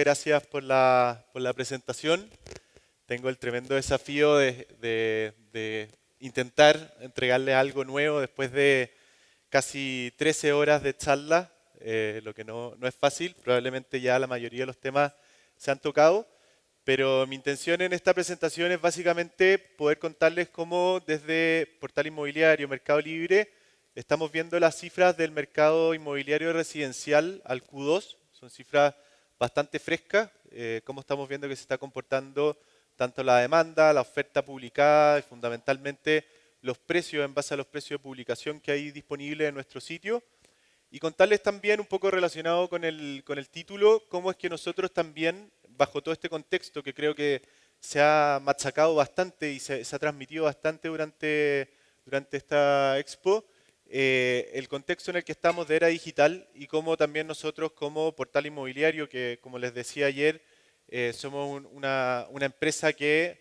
gracias por la presentación. Tengo el tremendo desafío de intentar entregarles algo nuevo después de casi 13 horas de charla, lo que no es fácil. Probablemente ya la mayoría de los temas se han tocado, pero mi intención en esta presentación es básicamente poder contarles cómo desde Portal Inmobiliario, Mercado Libre, estamos viendo las cifras del mercado inmobiliario residencial al Q2. Son cifras bastante frescas, cómo estamos viendo que se está comportando tanto la demanda, la oferta publicada y fundamentalmente los precios en base a los precios de publicación que hay disponibles en nuestro sitio. Y contarles también un poco relacionado con el título, cómo es que nosotros también, bajo todo este contexto que creo que se ha machacado bastante y se ha transmitido bastante durante esta expo, el contexto en el que estamos de era digital y cómo también nosotros como portal inmobiliario, que como les decía ayer, somos una empresa que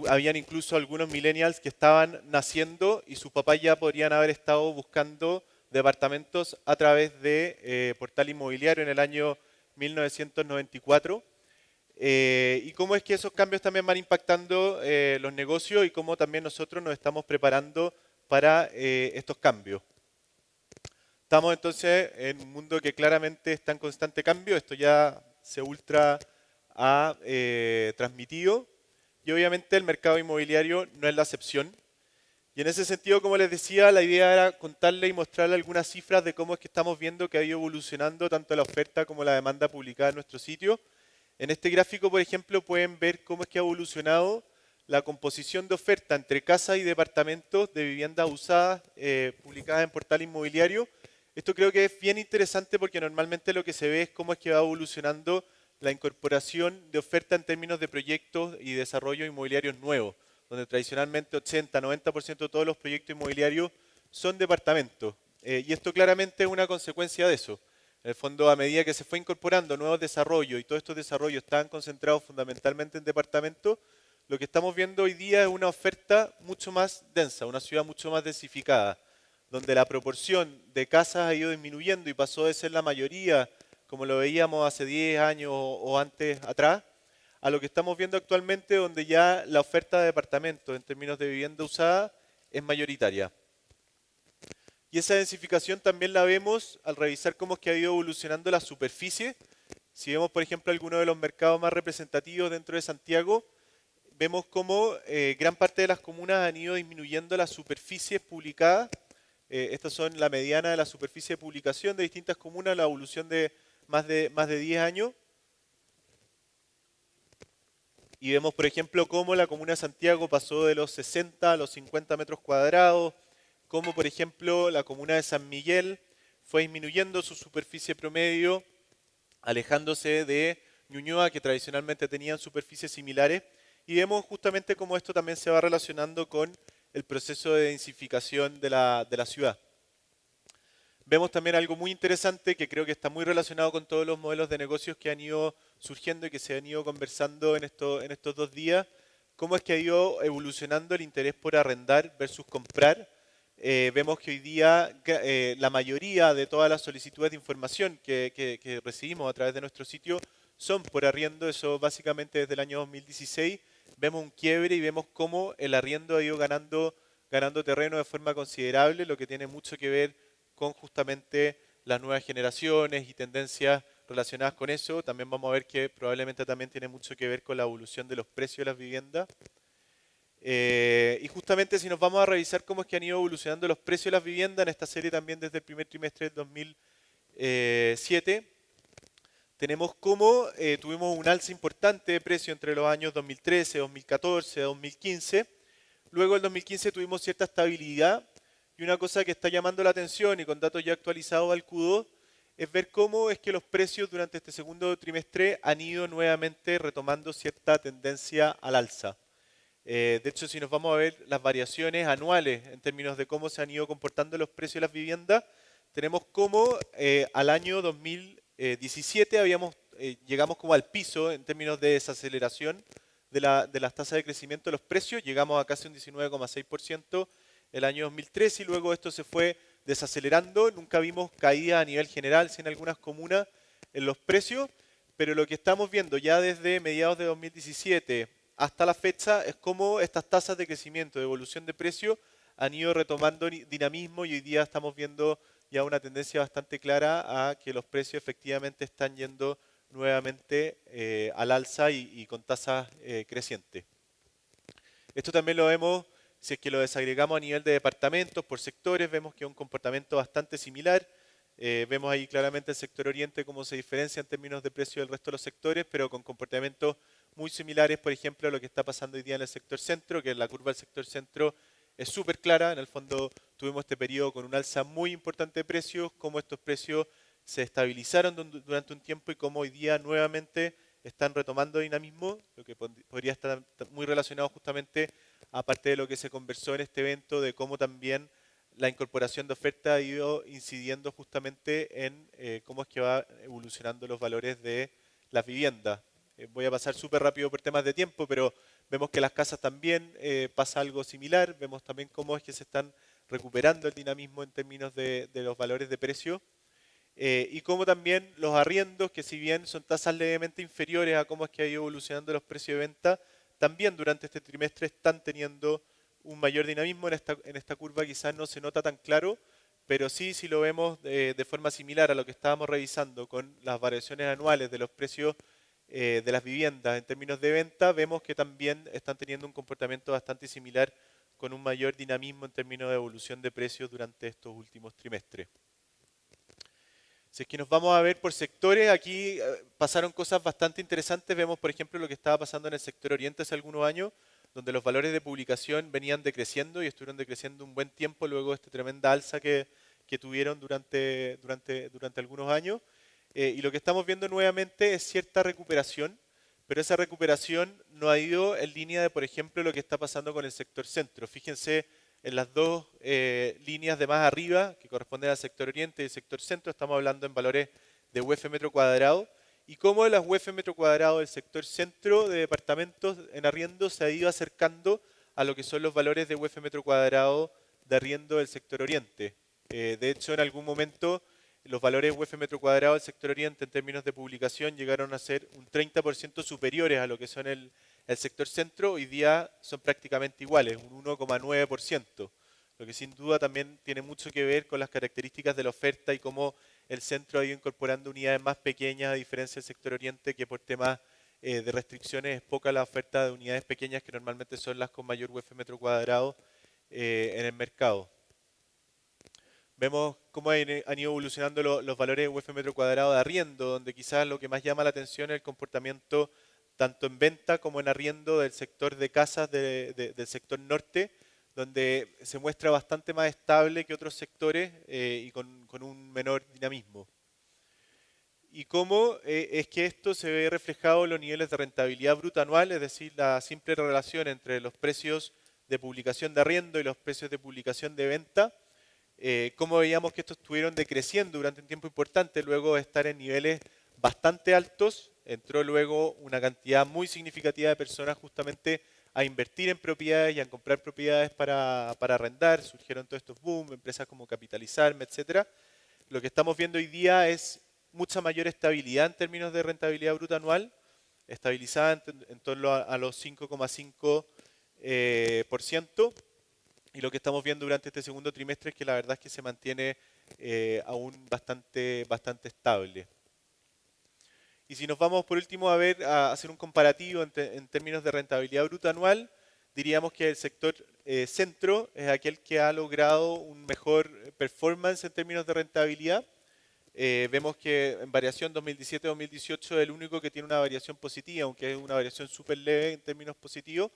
habían incluso algunos millennials que estaban naciendo y sus papás ya podrían haber estado buscando departamentos a través de portal inmobiliario en el año 1994. Y cómo es que esos cambios también van impactando los negocios y cómo también nosotros nos estamos preparando para estos cambios. Estamos entonces en un mundo que claramente está en constante cambio, esto ya se ultra ha transmitido y obviamente el mercado inmobiliario no es la excepción. Y en ese sentido, como les decía, la idea era contarle y mostrarle algunas cifras de cómo es que estamos viendo que ha ido evolucionando tanto la oferta como la demanda publicada en nuestro sitio. En este gráfico, por ejemplo, pueden ver cómo es que ha evolucionado la composición de oferta entre casas y departamentos de viviendas usadas publicadas en portal inmobiliario. Esto creo que es bien interesante porque normalmente lo que se ve es cómo es que va evolucionando la incorporación de oferta en términos de proyectos y desarrollo inmobiliarios nuevos, donde tradicionalmente 80-90% de todos los proyectos inmobiliarios son departamentos. Y esto claramente es una consecuencia de eso. En el fondo, a medida que se fue incorporando nuevos desarrollos y todos estos desarrollos estaban concentrados fundamentalmente en departamentos, lo que estamos viendo hoy día es una oferta mucho más densa, una ciudad mucho más densificada, donde la proporción de casas ha ido disminuyendo y pasó de ser la mayoría, como lo veíamos hace 10 años o antes atrás, a lo que estamos viendo actualmente, donde ya la oferta de departamentos en términos de vivienda usada es mayoritaria. Y esa densificación también la vemos al revisar cómo es que ha ido evolucionando la superficie. Si vemos, por ejemplo, algunos de los mercados más representativos dentro de Santiago, vemos cómo gran parte de las comunas han ido disminuyendo las superficies publicadas. Estas son la mediana de la superficie de publicación de distintas comunas, la evolución de más de 10 años. Y vemos, por ejemplo, cómo la comuna de Santiago pasó de los 60 a los 50 metros cuadrados, cómo, por ejemplo, la comuna de San Miguel fue disminuyendo su superficie promedio, alejándose de Ñuñoa, que tradicionalmente tenían superficies similares, y vemos justamente cómo esto también se va relacionando con el proceso de densificación de la ciudad. Vemos también algo muy interesante que creo que está muy relacionado con todos los modelos de negocios que han ido surgiendo y que se han ido conversando en estos 2 días, cómo es que ha ido evolucionando el interés por arrendar versus comprar. Vemos que hoy día la mayoría de todas las solicitudes de información que recibimos a través de nuestro sitio son por arriendo, eso básicamente desde el año 2016. Vemos un quiebre y vemos cómo el arriendo ha ido ganando terreno de forma considerable, lo que tiene mucho que ver con justamente las nuevas generaciones y tendencias relacionadas con eso. También vamos a ver que probablemente también tiene mucho que ver con la evolución de los precios de las viviendas. Y justamente si nos vamos a revisar cómo es que han ido evolucionando los precios de las viviendas en esta serie también desde el primer trimestre del 2007, tenemos cómo tuvimos un alza importante de precio entre los años 2013, 2014, 2015. Luego en 2015 tuvimos cierta estabilidad. Y una cosa que está llamando la atención y con datos ya actualizados al Q2 es ver cómo es que los precios durante este segundo trimestre han ido nuevamente retomando cierta tendencia al alza. De hecho, si nos vamos a ver las variaciones anuales en términos de cómo se han ido comportando los precios de las viviendas, tenemos cómo al año 2017 llegamos como al piso en términos de desaceleración de las tasas de crecimiento de los precios, llegamos a casi un 19,6% el año 2013 y luego esto se fue desacelerando, nunca vimos caída a nivel general, sí en algunas comunas en los precios, pero lo que estamos viendo ya desde mediados de 2017 hasta la fecha es cómo estas tasas de crecimiento, de evolución de precios, han ido retomando dinamismo y hoy día estamos viendo ya una tendencia bastante clara a que los precios efectivamente están yendo nuevamente al alza y con tasas crecientes. Esto también lo vemos, si es que lo desagregamos a nivel de departamentos, por sectores, vemos que es un comportamiento bastante similar. Vemos ahí claramente el sector oriente cómo se diferencia en términos de precio del resto de los sectores, pero con comportamientos muy similares, por ejemplo, a lo que está pasando hoy día en el sector centro, que la curva del sector centro es súper clara. En el fondo tuvimos este periodo con un alza muy importante de precios, cómo estos precios se estabilizaron durante un tiempo y cómo hoy día nuevamente están retomando dinamismo, lo que podría estar muy relacionado justamente, aparte de lo que se conversó en este evento, de cómo también la incorporación de oferta ha ido incidiendo justamente en cómo es que va evolucionando los valores de las viviendas. Voy a pasar súper rápido por temas de tiempo, pero vemos que las casas también pasa algo similar. Vemos también cómo es que se están recuperando el dinamismo en términos de los valores de precio. Y cómo también los arriendos, que si bien son tasas levemente inferiores a cómo es que ha ido evolucionando los precios de venta, también durante este trimestre están teniendo un mayor dinamismo. En esta curva quizás no se nota tan claro, pero sí, si lo vemos de forma similar a lo que estábamos revisando con las variaciones anuales de los precios de las viviendas en términos de venta, vemos que también están teniendo un comportamiento bastante similar con un mayor dinamismo en términos de evolución de precios durante estos últimos trimestres. Si es que nos vamos a ver por sectores, aquí pasaron cosas bastante interesantes. Vemos, por ejemplo, lo que estaba pasando en el sector oriente hace algunos años, donde los valores de publicación venían decreciendo y estuvieron decreciendo un buen tiempo luego de esta tremenda alza que tuvieron durante algunos años. Y lo que estamos viendo nuevamente es cierta recuperación, pero esa recuperación no ha ido en línea de, por ejemplo, lo que está pasando con el sector centro. Fíjense en las dos líneas de más arriba, que corresponden al sector oriente y el sector centro, estamos hablando en valores de UF metro cuadrado, y cómo las UF metro cuadrado del sector centro de departamentos en arriendo se ha ido acercando a lo que son los valores de UF metro cuadrado de arriendo del sector oriente. De hecho, en algún momento los valores UF metro cuadrado del sector oriente en términos de publicación llegaron a ser un 30% superiores a lo que son el sector centro. Hoy día son prácticamente iguales, un 1,9%, lo que sin duda también tiene mucho que ver con las características de la oferta y cómo el centro ha ido incorporando unidades más pequeñas, a diferencia del sector oriente, que por temas de restricciones es poca la oferta de unidades pequeñas, que normalmente son las con mayor UF metro cuadrado en el mercado. Vemos cómo han ido evolucionando los valores de UF metro cuadrado de arriendo, donde quizás lo que más llama la atención es el comportamiento tanto en venta como en arriendo del sector de casas del sector norte, donde se muestra bastante más estable que otros sectores y con un menor dinamismo. Y cómo es que esto se ve reflejado en los niveles de rentabilidad bruta anual, es decir, la simple relación entre los precios de publicación de arriendo y los precios de publicación de venta. Cómo veíamos que estos estuvieron decreciendo durante un tiempo importante, luego de estar en niveles bastante altos, entró luego una cantidad muy significativa de personas justamente a invertir en propiedades y a comprar propiedades para arrendar. Surgieron todos estos boom, empresas como Capitalizarme, etcétera. Lo que estamos viendo hoy día es mucha mayor estabilidad en términos de rentabilidad bruta anual, estabilizada en torno a los 5,5%. Y lo que estamos viendo durante este segundo trimestre es que la verdad es que se mantiene aún bastante estable. Y si nos vamos por último a hacer un comparativo en términos de rentabilidad bruta anual, diríamos que el sector centro es aquel que ha logrado un mejor performance en términos de rentabilidad. Vemos que en variación 2017-2018 es el único que tiene una variación positiva, aunque es una variación súper leve en términos positivos.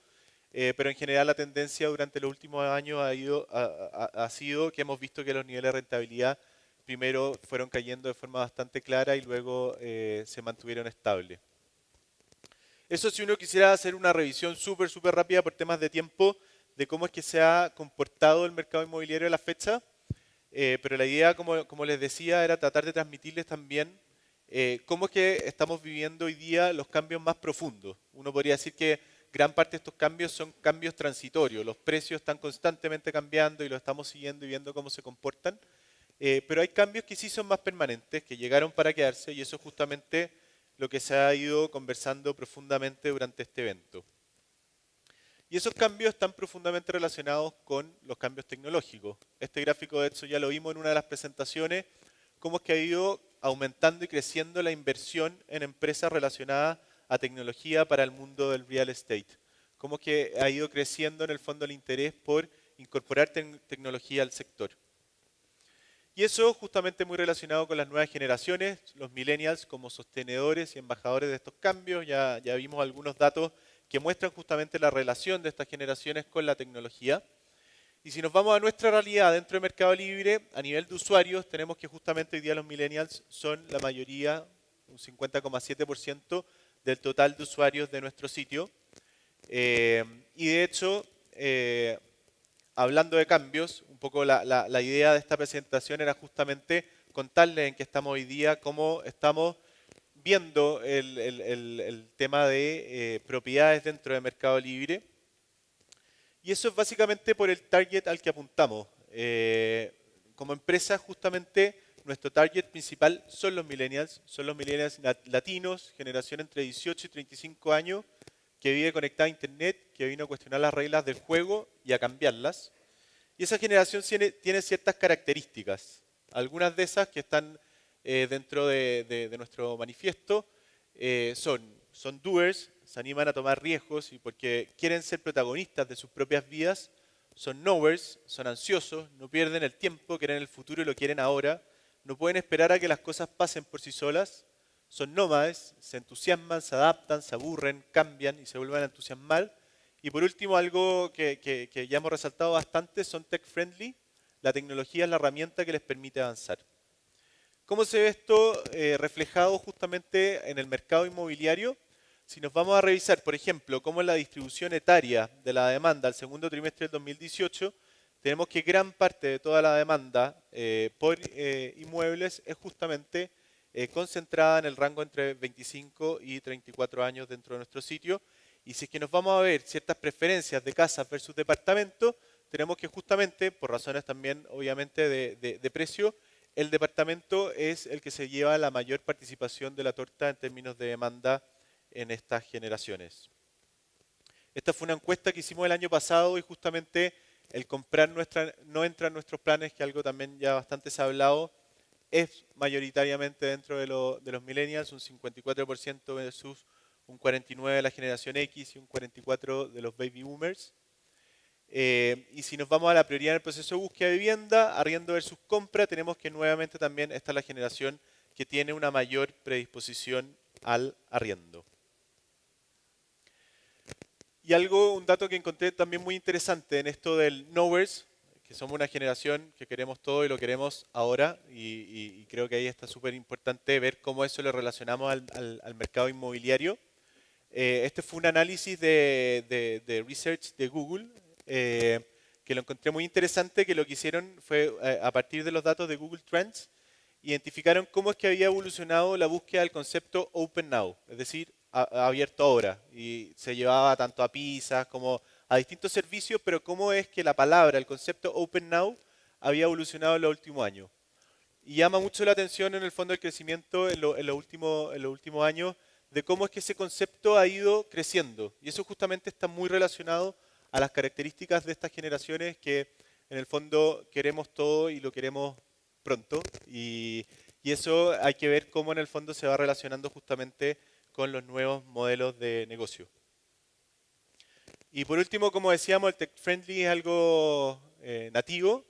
Pero en general la tendencia durante los últimos años ha sido que hemos visto que los niveles de rentabilidad primero fueron cayendo de forma bastante clara y luego se mantuvieron estables. Eso si uno quisiera hacer una revisión súper rápida por temas de tiempo de cómo es que se ha comportado el mercado inmobiliario a la fecha, pero la idea, como les decía, era tratar de transmitirles también cómo es que estamos viviendo hoy día los cambios más profundos. Uno podría decir que gran parte de estos cambios son cambios transitorios. Los precios están constantemente cambiando y los estamos siguiendo y viendo cómo se comportan. Pero hay cambios que sí son más permanentes, que llegaron para quedarse y eso justamente lo que se ha ido conversando profundamente durante este evento. Y esos cambios están profundamente relacionados con los cambios tecnológicos. Este gráfico, de hecho, ya lo vimos en una de las presentaciones, cómo es que ha ido aumentando y creciendo la inversión en empresas relacionadas a tecnología para el mundo del real estate. Cómo es que ha ido creciendo en el fondo el interés por incorporar tecnología al sector. Y eso justamente muy relacionado con las nuevas generaciones, los millennials como sostenedores y embajadores de estos cambios. Ya vimos algunos datos que muestran justamente la relación de estas generaciones con la tecnología. Y si nos vamos a nuestra realidad dentro de Mercado Libre, a nivel de usuarios, tenemos que justamente hoy día los millennials son la mayoría, un 50,7% del total de usuarios de nuestro sitio. Y de hecho, hablando de cambios, un poco la idea de esta presentación era justamente contarles en qué estamos hoy día, cómo estamos viendo el tema de propiedades dentro de Mercado Libre. Y eso es básicamente por el target al que apuntamos. Como empresa, justamente, nuestro target principal son los millennials latinos, generación entre 18 y 35 años, que vive conectada a Internet, que vino a cuestionar las reglas del juego y a cambiarlas. Y esa generación tiene ciertas características. Algunas de esas que están dentro de nuestro manifiesto son doers, se animan a tomar riesgos y porque quieren ser protagonistas de sus propias vidas. Son knowers, son ansiosos, no pierden el tiempo, quieren el futuro y lo quieren ahora. No pueden esperar a que las cosas pasen por sí solas. Son nómades, se entusiasman, se adaptan, se aburren, cambian y se vuelven a entusiasmar. Y por último, algo que ya hemos resaltado bastante, son tech friendly. La tecnología es la herramienta que les permite avanzar. ¿Cómo se ve esto reflejado justamente en el mercado inmobiliario? Si nos vamos a revisar, por ejemplo, cómo es la distribución etaria de la demanda al segundo trimestre del 2018, tenemos que gran parte de toda la demanda por inmuebles es justamente concentrada en el rango entre 25 y 34 años dentro de nuestro sitio. Y si es que nos vamos a ver ciertas preferencias de casas versus departamentos, tenemos que justamente, por razones también obviamente de precio, el departamento es el que se lleva la mayor participación de la torta en términos de demanda en estas generaciones. Esta fue una encuesta que hicimos el año pasado y justamente el comprar no entra en nuestros planes, que algo también ya bastante se ha hablado, es mayoritariamente dentro de los millennials, un 54% versus un 49% de la generación X y un 44% de los baby boomers. Y si nos vamos a la prioridad en el proceso de búsqueda de vivienda, arriendo versus compra, tenemos que nuevamente también esta es la generación que tiene una mayor predisposición al arriendo. Y un dato que encontré también muy interesante en esto del knowers, que somos una generación que queremos todo y lo queremos ahora, y creo que ahí está súper importante ver cómo eso lo relacionamos al mercado inmobiliario. Este fue un análisis de research de Google, que lo encontré muy interesante, que lo que hicieron fue, a partir de los datos de Google Trends, identificaron cómo es que había evolucionado la búsqueda del concepto Open Now, es decir, abierto ahora, y se llevaba tanto a pizzas como a distintos servicios, pero cómo es que la palabra, el concepto Open Now, había evolucionado en los últimos años. Y llama mucho la atención en el fondo el crecimiento en los últimos años de cómo es que ese concepto ha ido creciendo. Y eso justamente está muy relacionado a las características de estas generaciones que en el fondo queremos todo y lo queremos pronto. Y eso hay que ver cómo en el fondo se va relacionando justamente con los nuevos modelos de negocio. Y por último, como decíamos, el tech friendly es algo nativo,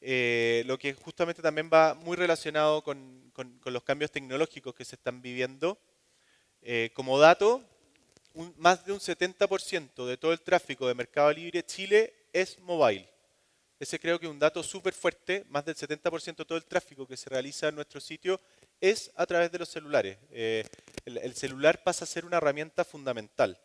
lo que justamente también va muy relacionado con los cambios tecnológicos que se están viviendo. Como dato, más de un 70% de todo el tráfico de Mercado Libre Chile es mobile. Ese creo que es un dato súper fuerte, más del 70% de todo el tráfico que se realiza en nuestro sitio es a través de los celulares. El celular pasa a ser una herramienta fundamental.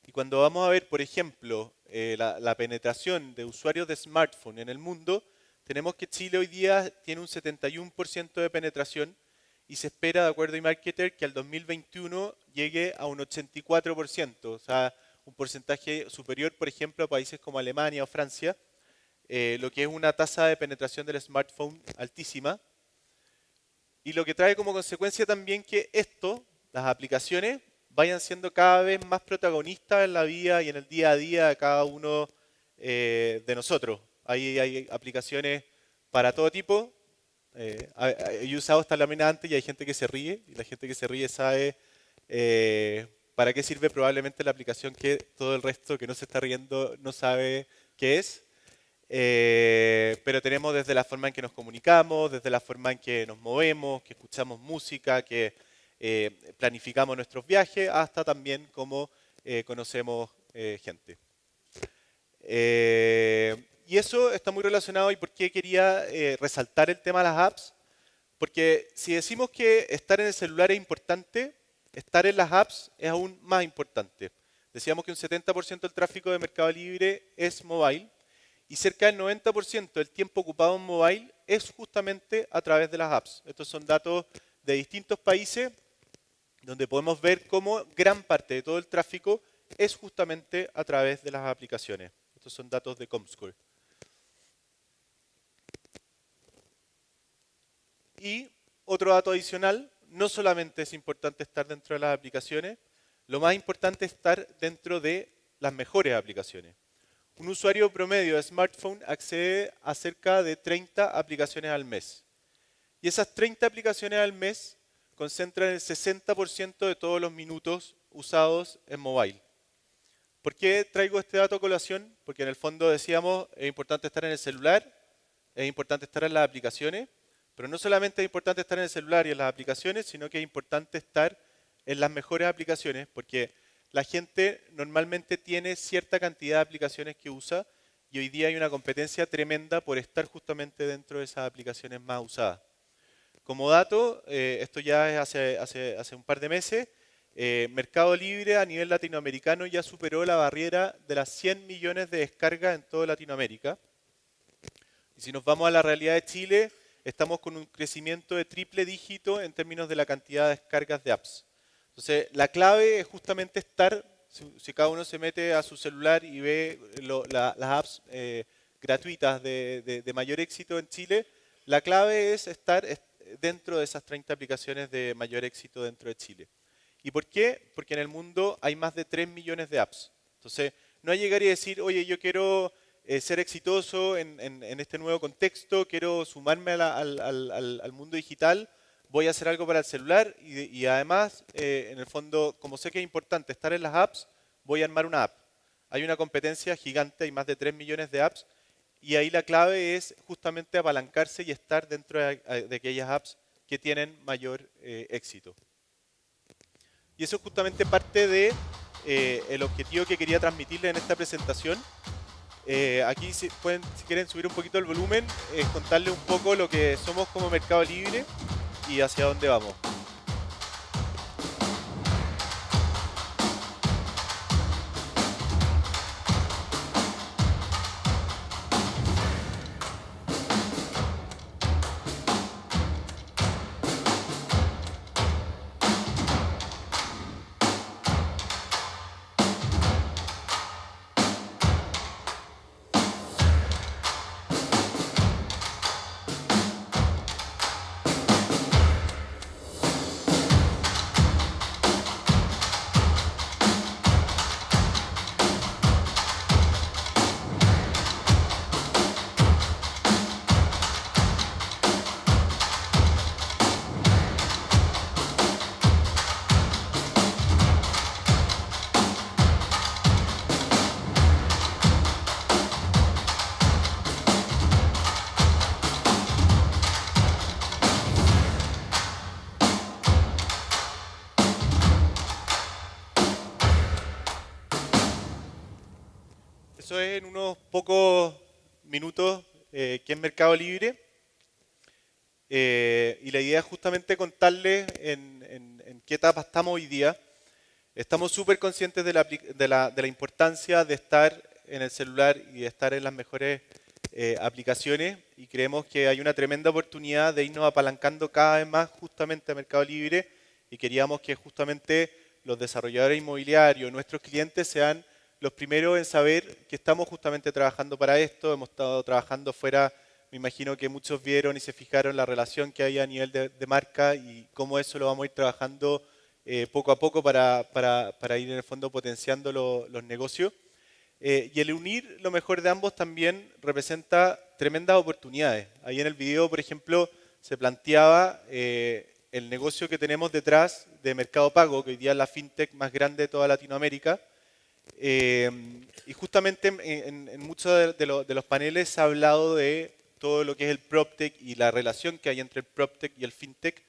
Y cuando vamos a ver, por ejemplo, la penetración de usuarios de smartphone en el mundo, tenemos que Chile hoy día tiene un 71% de penetración y se espera, de acuerdo a eMarketer, que al 2021 llegue a un 84%, o sea, un porcentaje superior, por ejemplo, a países como Alemania o Francia, lo que es una tasa de penetración del smartphone altísima. Y lo que trae como consecuencia también que las aplicaciones, vayan siendo cada vez más protagonistas en la vida y en el día a día de cada uno de nosotros. Ahí hay aplicaciones para todo tipo. He usado esta lámina antes y hay gente que se ríe, y la gente que se ríe sabe para qué sirve probablemente la aplicación que todo el resto que no se está riendo no sabe qué es. Pero tenemos desde la forma en que nos comunicamos, desde la forma en que nos movemos, que escuchamos música, que planificamos nuestros viajes, hasta también cómo conocemos gente. Y eso está muy relacionado. ¿Y por qué quería resaltar el tema de las apps? Porque si decimos que estar en el celular es importante, estar en las apps es aún más importante. Decíamos que un 70% del tráfico de Mercado Libre es mobile y cerca del 90% del tiempo ocupado en mobile es justamente a través de las apps. Estos son datos de distintos países donde podemos ver cómo gran parte de todo el tráfico es justamente a través de las aplicaciones. Estos son datos de Comscore. Y otro dato adicional, no solamente es importante estar dentro de las aplicaciones, lo más importante es estar dentro de las mejores aplicaciones. Un usuario promedio de smartphone accede a cerca de 30 aplicaciones al mes. Y esas 30 aplicaciones al mes concentran el 60% de todos los minutos usados en mobile. ¿Por qué traigo este dato a colación? Porque en el fondo decíamos, es importante estar en el celular, es importante estar en las aplicaciones, pero no solamente es importante estar en el celular y en las aplicaciones, sino que es importante estar en las mejores aplicaciones, porque la gente normalmente tiene cierta cantidad de aplicaciones que usa y hoy día hay una competencia tremenda por estar justamente dentro de esas aplicaciones más usadas. Como dato, esto ya es hace un par de meses, Mercado Libre a nivel latinoamericano ya superó la barrera de las 100 millones de descargas en toda Latinoamérica. Y si nos vamos a la realidad de Chile, estamos con un crecimiento de triple dígito en términos de la cantidad de descargas de apps. Entonces, la clave es justamente estar, si cada uno se mete a su celular y ve las apps gratuitas de mayor éxito en Chile, la clave es estar dentro de esas 30 aplicaciones de mayor éxito dentro de Chile. ¿Y por qué? Porque en el mundo hay más de 3 millones de apps. Entonces, no hay llegar y decir, oye, yo quiero ser exitoso en este nuevo contexto, quiero sumarme al mundo digital, voy a hacer algo para el celular y además, en el fondo, como sé que es importante estar en las apps, voy a armar una app. Hay una competencia gigante, hay más de 3 millones de apps y ahí la clave es justamente apalancarse y estar dentro de aquellas apps que tienen mayor éxito. Y eso es justamente parte de el objetivo que quería transmitirles en esta presentación. Aquí si quieren subir un poquito el volumen, contarles un poco lo que somos como Mercado Libre y hacia dónde vamos. Eso es en unos pocos minutos que es Mercado Libre. Y la idea es justamente contarles en qué etapa estamos hoy día. Estamos súper conscientes de la importancia de estar en el celular y de estar en las mejores aplicaciones y creemos que hay una tremenda oportunidad de irnos apalancando cada vez más justamente a Mercado Libre y queríamos que justamente los desarrolladores inmobiliarios, nuestros clientes sean los primeros en saber que estamos justamente trabajando para esto. Hemos estado trabajando fuera Me imagino que muchos vieron y se fijaron la relación que hay a nivel de marca y cómo eso lo vamos a ir trabajando poco a poco para ir en el fondo potenciando los negocios. Y el unir lo mejor de ambos también representa tremendas oportunidades. Ahí en el video, por ejemplo, se planteaba el negocio que tenemos detrás de Mercado Pago, que hoy día es la fintech más grande de toda Latinoamérica. Y justamente en muchos de los paneles se ha hablado de todo lo que es el PropTech y la relación que hay entre el PropTech y el FinTech.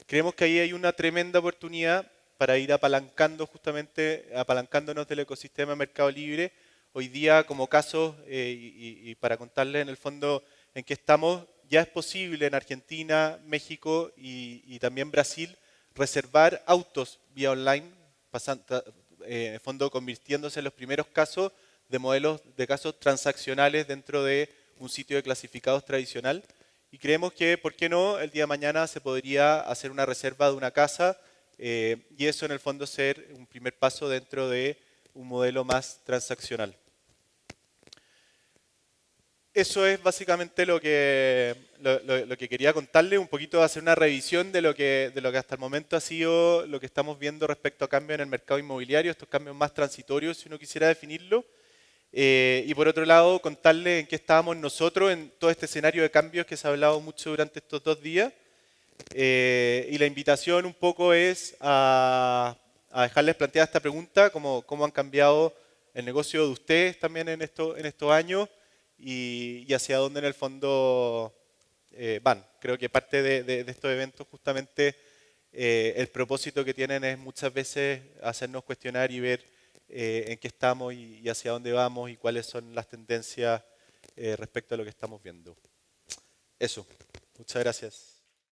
Creemos que ahí hay una tremenda oportunidad para ir apalancándonos del ecosistema de Mercado Libre. Hoy día, como casos, y para contarles en el fondo en qué estamos, ya es posible en Argentina, México y también Brasil reservar autos vía online, en el fondo convirtiéndose en los primeros casos de modelos de casos transaccionales dentro de un sitio de clasificados tradicional. Y creemos que, ¿por qué no?, el día de mañana se podría hacer una reserva de una casa y eso en el fondo ser un primer paso dentro de un modelo más transaccional. Eso es básicamente lo que quería contarle, un poquito hacer una revisión de lo que hasta el momento ha sido lo que estamos viendo respecto a cambios en el mercado inmobiliario, estos cambios más transitorios, si uno quisiera definirlo. Y por otro lado, contarle en qué estábamos nosotros en todo este escenario de cambios que se ha hablado mucho durante estos 2 días. Y la invitación un poco es a dejarles planteada esta pregunta, cómo han cambiado el negocio de ustedes también en estos años y hacia dónde en el fondo van. Creo que parte de estos eventos justamente el propósito que tienen es muchas veces hacernos cuestionar y ver en qué estamos y hacia dónde vamos y cuáles son las tendencias respecto a lo que estamos viendo. Eso. Muchas gracias.